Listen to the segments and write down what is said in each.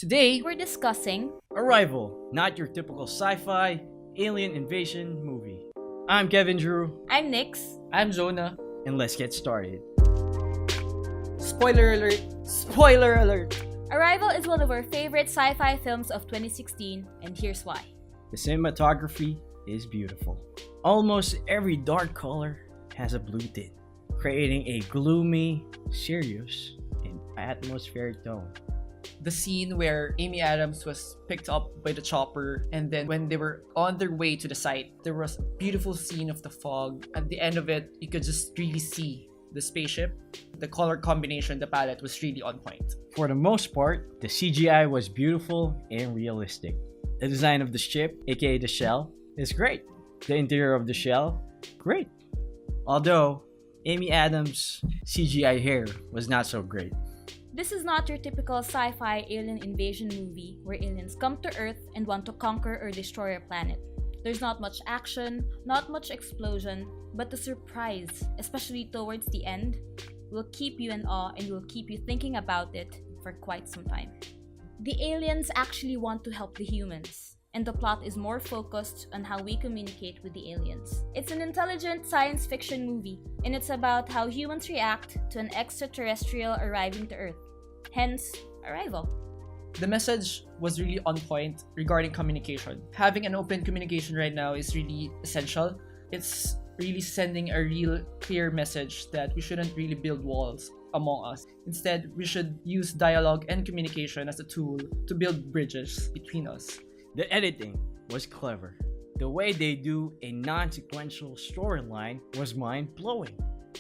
Today, We're discussing Arrival, not your typical sci-fi alien invasion movie. I'm Kevin Drew, I'm Nix. I'm Jonah. and let's get started. Spoiler alert! Spoiler alert! Arrival is one of our favorite sci-fi films of 2016, and here's why. The cinematography is beautiful. Almost every dark color has a blue tint, creating a gloomy, serious, and atmospheric tone. The scene where Amy Adams was picked up by the chopper, and then when they were on their way to the site, there was a beautiful scene of the fog. At the end of it, you could just really see the spaceship. The color combination, the palette was really on point. For the most part, the CGI was beautiful and realistic. The design of the ship, aka the shell, is great. The interior of the shell, great. Although, Amy Adams' CGI hair was not so great. This is not your typical sci-fi alien invasion movie where aliens come to Earth and want to conquer or destroy our planet. There's not much action, not much explosion, but the surprise, especially towards the end, will keep you in awe and will keep you thinking about it for quite some time. The aliens actually want to help the humans, and the plot is more focused on how we communicate with the aliens. It's an intelligent science fiction movie, and it's about how humans react to an extraterrestrial arriving to Earth. Hence, Arrival. The message was really on point regarding communication. Having an open communication right now is really essential. It's really sending a real clear message that we shouldn't really build walls among us. Instead, we should use dialogue and communication as a tool to build bridges between us. The editing was clever. The way they do a non-sequential storyline was mind-blowing.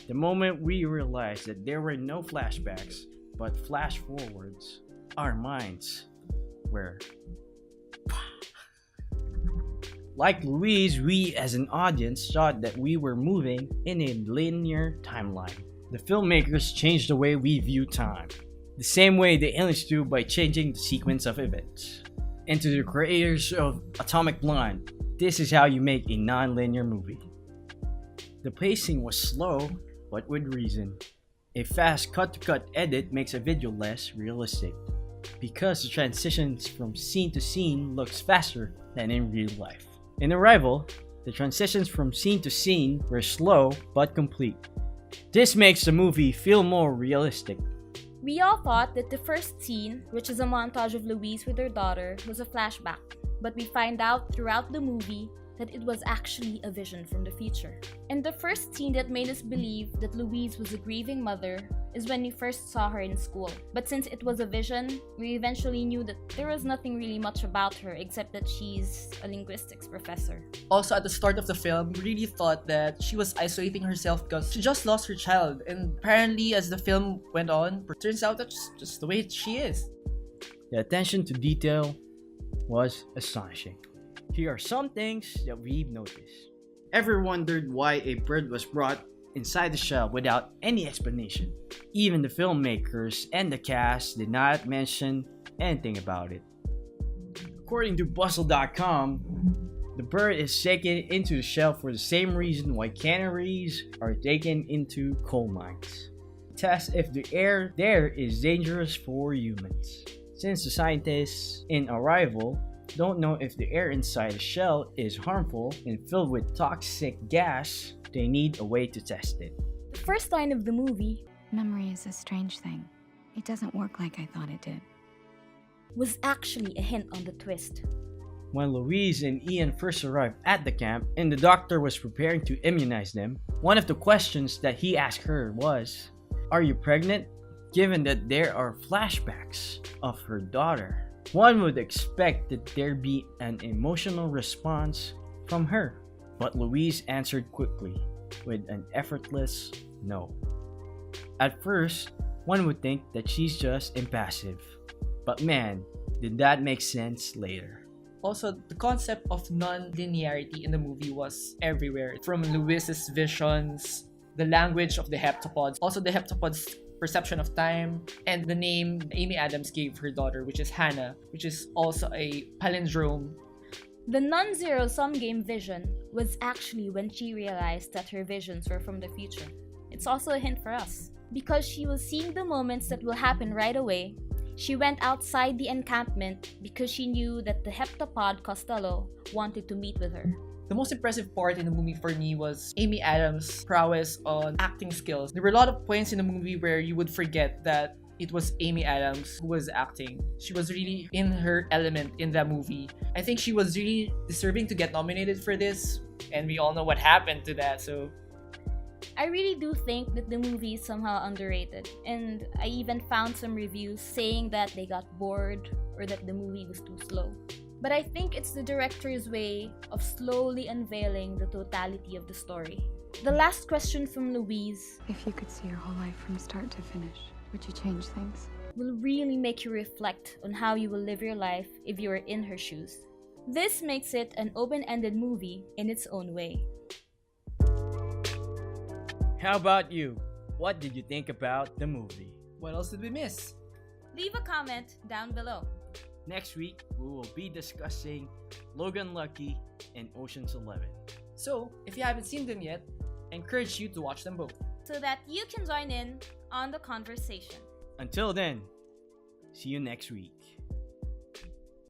The moment we realized that there were no flashbacks, but flash forwards, our minds were... Like Louise, we as an audience thought that we were moving in a linear timeline. The filmmakers changed the way we view time, the same way the aliens do by changing the sequence of events. And to the creators of Atomic Blonde, this is how you make a non-linear movie. The pacing was slow, but with reason. A fast cut-to-cut edit makes a video less realistic, because the transitions from scene to scene looks faster than in real life. In Arrival, the transitions from scene to scene were slow but complete. This makes the movie feel more realistic. We all thought that the first scene, which is a montage of Louise with her daughter, was a flashback, but we find out throughout the movie that it was actually a vision from the future. And the first scene that made us believe that Louise was a grieving mother is when we first saw her in school. But since it was a vision, we eventually knew that there was nothing really much about her except that she's a linguistics professor. Also, at the start of the film, we really thought that she was isolating herself because she just lost her child. And apparently, as the film went on, it turns out that's just the way she is. The attention to detail was astonishing. Here are some things that we've noticed. Ever wondered why a bird was brought inside the shell without any explanation? Even the filmmakers and the cast did not mention anything about it. According to Bustle.com, the bird is taken into the shell for the same reason why canaries are taken into coal mines. Test if the air there is dangerous for humans. Since the scientists in Arrival don't know if the air inside the shell is harmful and filled with toxic gas, they need a way to test it. The first line of the movie Memory is a strange thing. It doesn't work like I thought it did. was actually a hint on the twist. When Louise and Ian first arrived at the camp and the doctor was preparing to immunize them, one of the questions that he asked her was, "Are you pregnant?" Given that there are flashbacks of her daughter, one would expect that there be an emotional response from her. But Louise answered quickly with an effortless no. At first, one would think that she's just impassive. But man, did that make sense later. Also, the concept of non-linearity in the movie was everywhere. From Louise's visions, the language of the heptapods, also the heptapods' perception of time, and the name Amy Adams gave her daughter, which is Hannah, which is also a palindrome. The non-zero sum game vision was actually when she realized that her visions were from the future. It's also a hint for us. Because she was seeing the moments that will happen right away, She went outside the encampment because she knew that the heptapod Costello wanted to meet with her. The most impressive part in the movie for me was Amy Adams' prowess on acting skills. There were a lot of points in the movie where you would forget that it was Amy Adams who was acting. She was really in her element in that movie. I think she was really deserving to get nominated for this, and we all know what happened to that, so... I really do think that the movie is somehow underrated, and I even found some reviews saying that they got bored or that the movie was too slow. But I think it's the director's way of slowly unveiling the totality of the story. The last question from Louise If you could see your whole life from start to finish, would you change things? will really make you reflect on how you will live your life if you are in her shoes. This makes it an open-ended movie in its own way. How about you? What did you think about the movie? What else did we miss? Leave a comment down below. Next week, we will be discussing Logan Lucky and Ocean's 11. So, if you haven't seen them yet, I encourage you to watch them both. So that you can join in on the conversation. Until then, see you next week.